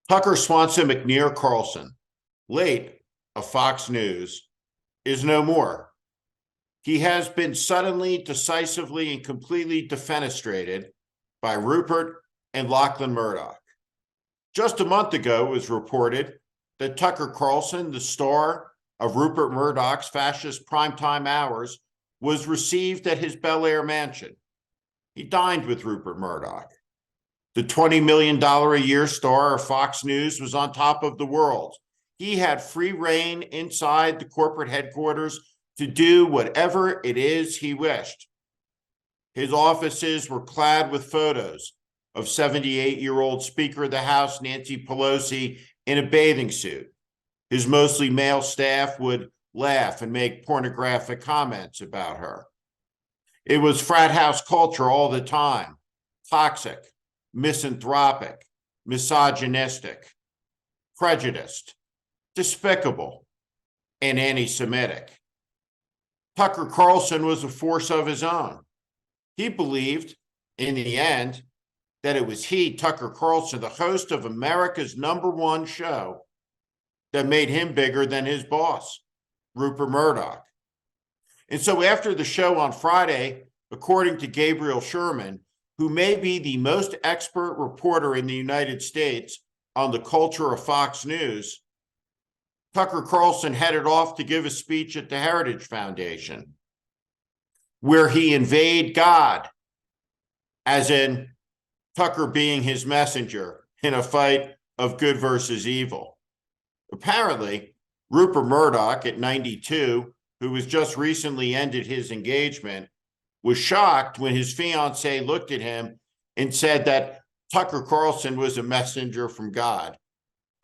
Tucker Swanson McNear Carlson, late of Fox News, is no more. He has been suddenly, decisively, and completely defenestrated by Rupert and Lachlan Murdoch. Just a month ago, it was reported that Tucker Carlson, the star of Rupert Murdoch's fascist primetime hours, was received at his Bel Air mansion. He dined with Rupert Murdoch. The $20 million a year star of Fox News was on top of the world. He had free reign inside the corporate headquarters to do whatever it is he wished. His offices were clad with photos of 78-year-old Speaker of the House Nancy Pelosi in a bathing suit. His mostly male staff would laugh and make pornographic comments about her. It was frat house culture all the time, toxic, misanthropic, misogynistic, prejudiced, despicable, and anti-Semitic. Tucker Carlson was a force of his own. He believed, in the end, that it was he, Tucker Carlson, the host of America's #1 show, that made him bigger than his boss, Rupert Murdoch. And so after the show on Friday, according to Gabriel Sherman, who may be the most expert reporter in the United States on the culture of Fox News, Tucker Carlson headed off to give a speech at the Heritage Foundation, where he invaded God, as in Tucker being his messenger in a fight of good versus evil. Apparently, Rupert Murdoch, at 92, who has just recently ended his engagement, was shocked when his fiancée looked at him and said that Tucker Carlson was a messenger from God.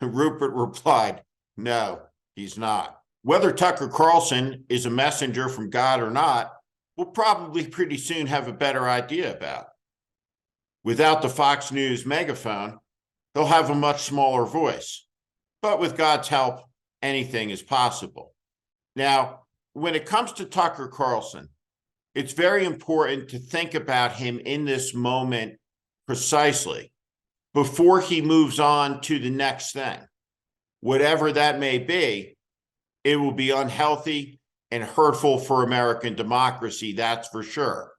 And Rupert replied, "No, he's not." Whether Tucker Carlson is a messenger from God or not, we'll probably pretty soon have a better idea about. Without the Fox News megaphone, he'll have a much smaller voice. But with God's help, anything is possible. Now, when it comes to Tucker Carlson, it's very important to think about him in this moment precisely before he moves on to the next thing. Whatever that may be, it will be unhealthy and hurtful for American democracy, that's for sure.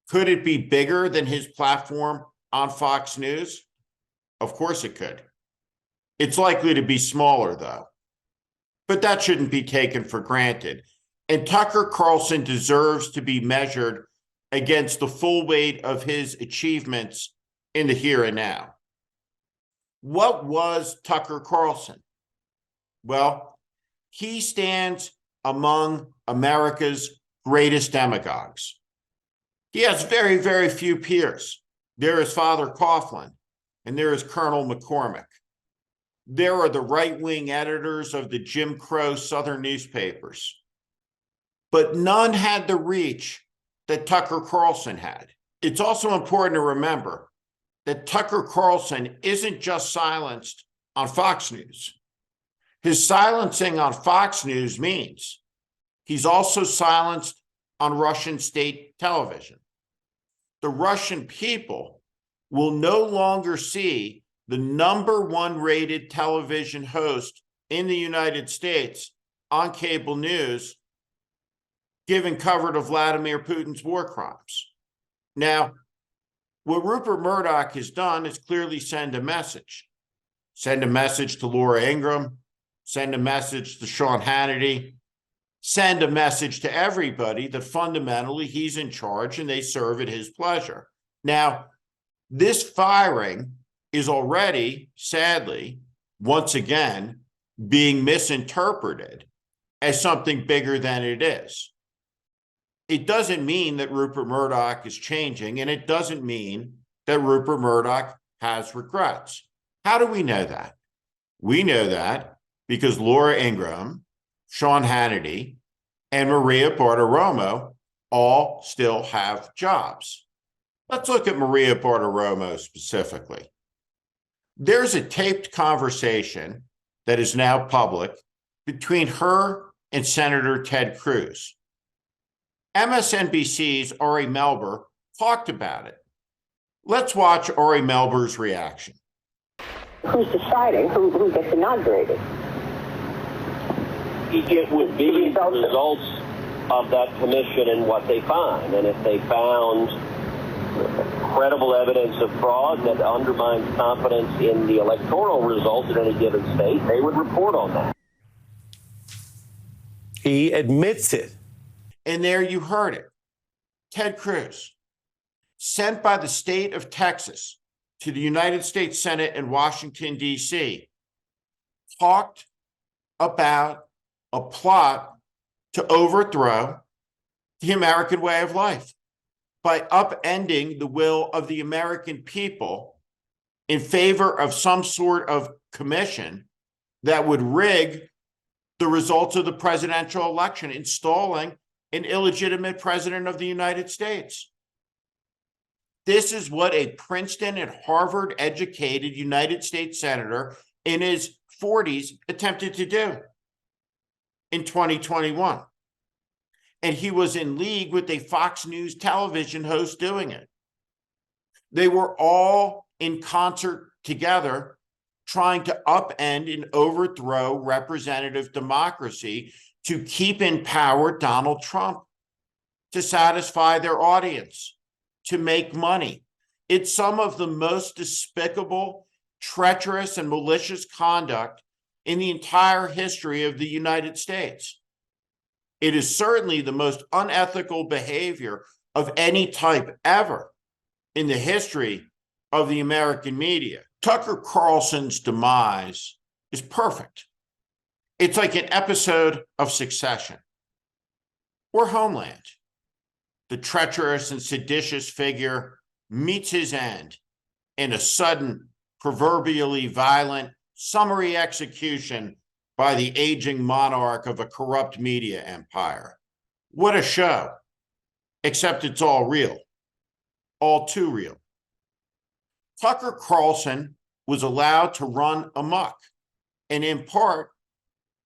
Could it be bigger than his platform on Fox News? Of course it could. It's likely to be smaller, though. But that shouldn't be taken for granted. And Tucker Carlson deserves to be measured against the full weight of his achievements in the here and now. What was Tucker Carlson? Well, he stands among America's greatest demagogues. He has very, very few peers. There is Father Coughlin, and there is Colonel McCormick. There are the right-wing editors of the Jim Crow Southern newspapers. But none had the reach that Tucker Carlson had. It's also important to remember that Tucker Carlson isn't just silenced on Fox News. His silencing on Fox News means he's also silenced on Russian state television. The Russian people will no longer see the #1 rated television host in the United States on cable news giving cover to Vladimir Putin's war crimes. Now, what Rupert Murdoch has done is clearly send a message. Send a message to Laura Ingraham, send a message to Sean Hannity, send a message to everybody that fundamentally he's in charge and they serve at his pleasure. Now, this firing is already, sadly, once again, being misinterpreted as something bigger than it is. It doesn't mean that Rupert Murdoch is changing, and it doesn't mean that Rupert Murdoch has regrets. How do we know that? We know that because Laura Ingraham, Sean Hannity, and Maria Bartiromo all still have jobs. Let's look at Maria Bartiromo specifically. There's a taped conversation that is now public between her and Senator Ted Cruz. MSNBC's Ari Melber talked about it. Let's watch Ari Melber's reaction. Who's deciding who gets inaugurated? It would be the results of that commission and what they find. And if they found credible evidence of fraud that undermines confidence in the electoral results in any given state, they would report on that. He admits it. And there you heard it. Ted Cruz, sent by the state of Texas to the United States Senate in Washington, D.C., talked about a plot to overthrow the American way of life by upending the will of the American people in favor of some sort of commission that would rig the results of the presidential election, installing an illegitimate president of the United States. This is what a Princeton and Harvard educated United States senator in his 40s attempted to do in 2021. And he was in league with a Fox News television host doing it. They were all in concert together trying to upend and overthrow representative democracy to keep in power Donald Trump, to satisfy their audience, to make money. It's some of the most despicable, treacherous, and malicious conduct in the entire history of the United States. It is certainly the most unethical behavior of any type ever in the history of the American media. Tucker Carlson's demise is perfect. It's like an episode of Succession or Homeland. The treacherous and seditious figure meets his end in a sudden, proverbially violent, summary execution by the aging monarch of a corrupt media empire. What a show, except it's all real, all too real. Tucker Carlson was allowed to run amok, and in part,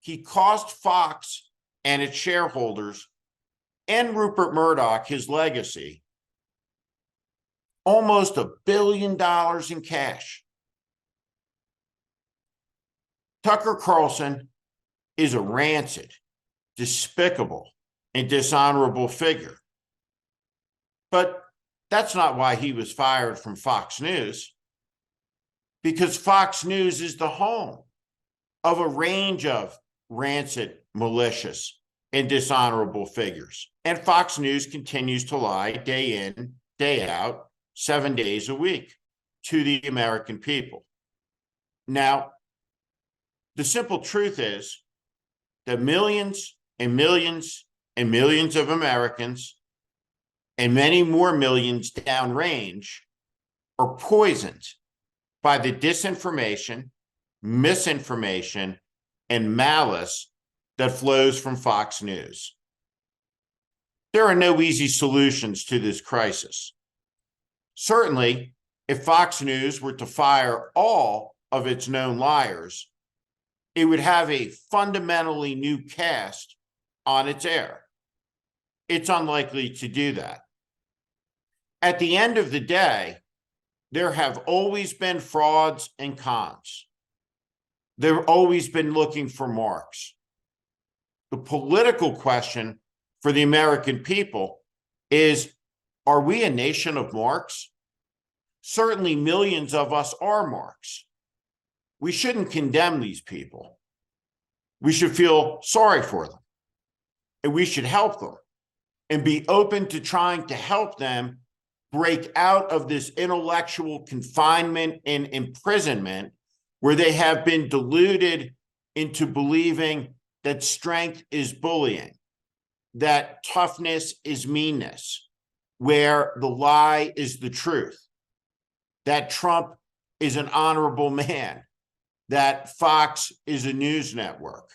he cost Fox and its shareholders and Rupert Murdoch, his legacy, almost $1 billion in cash. Tucker Carlson is a rancid, despicable, and dishonorable figure. But that's not why he was fired from Fox News, because Fox News is the home of a range of rancid, malicious, and dishonorable figures. And Fox News continues to lie day in, day out, 7 days a week to the American people. Now, the simple truth is that millions and millions and millions of Americans and many more millions downrange are poisoned by the disinformation, misinformation, and malice that flows from Fox News. There are no easy solutions to this crisis. Certainly, if Fox News were to fire all of its known liars, it would have a fundamentally new cast on its air. It's unlikely to do that. At the end of the day, there have always been frauds and cons. They've always been looking for marks. The political question for the American people is, are we a nation of marks? Certainly millions of us are marks. We shouldn't condemn these people. We should feel sorry for them. And we should help them and be open to trying to help them break out of this intellectual confinement and imprisonment where they have been deluded into believing that strength is bullying, that toughness is meanness, where the lie is the truth, that Trump is an honorable man, that Fox is a news network,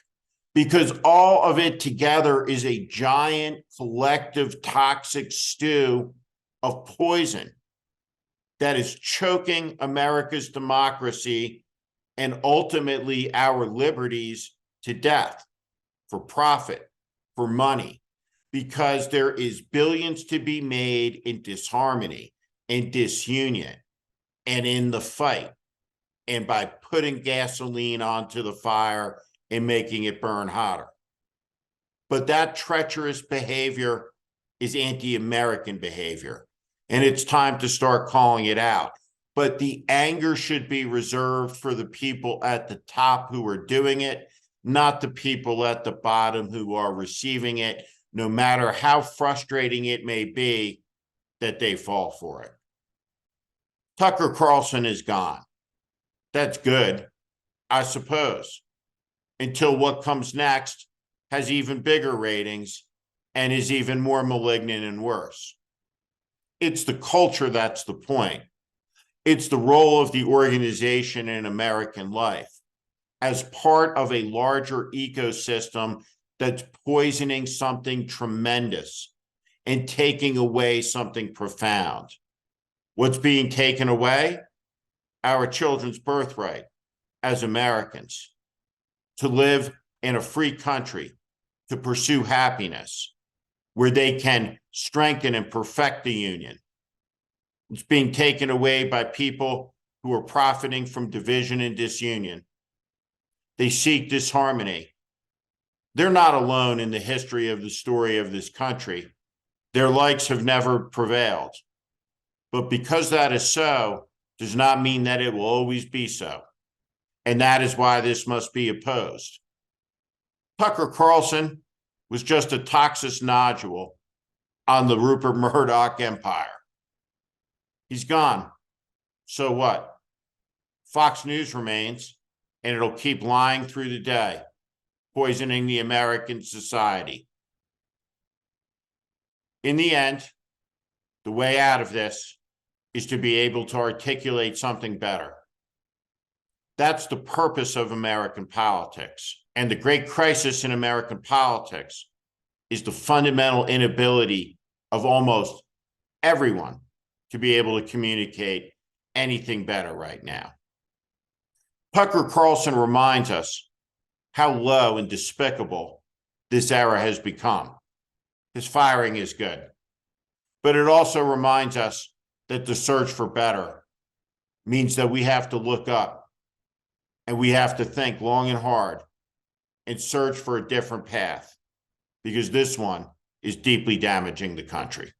because all of it together is a giant collective toxic stew of poison that is choking America's democracy and ultimately our liberties to death for profit, for money, because there is billions to be made in disharmony, in disunion, and in the fight and by putting gasoline onto the fire and making it burn hotter. But that treacherous behavior is anti-American behavior, and it's time to start calling it out. But the anger should be reserved for the people at the top who are doing it, not the people at the bottom who are receiving it, no matter how frustrating it may be that they fall for it. Tucker Carlson is gone. That's good, I suppose, until what comes next has even bigger ratings and is even more malignant and worse. It's the culture that's the point. It's the role of the organization in American life as part of a larger ecosystem that's poisoning something tremendous and taking away something profound. What's being taken away? Our children's birthright as Americans, to live in a free country, to pursue happiness, where they can strengthen and perfect the union. It's being taken away by people who are profiting from division and disunion. They seek disharmony. They're not alone in the history of the story of this country. Their likes have never prevailed. But because that is so, does not mean that it will always be so. And that is why this must be opposed. Tucker Carlson was just a toxic nodule on the Rupert Murdoch empire. He's gone. So what? Fox News remains, and it'll keep lying through the day, poisoning the American society. In the end, the way out of this is to be able to articulate something better. That's the purpose of American politics. And the great crisis in American politics is the fundamental inability of almost everyone to be able to communicate anything better right now. Tucker Carlson reminds us how low and despicable this era has become. His firing is good, but it also reminds us that the search for better means that we have to look up and we have to think long and hard and search for a different path, because this one is deeply damaging the country.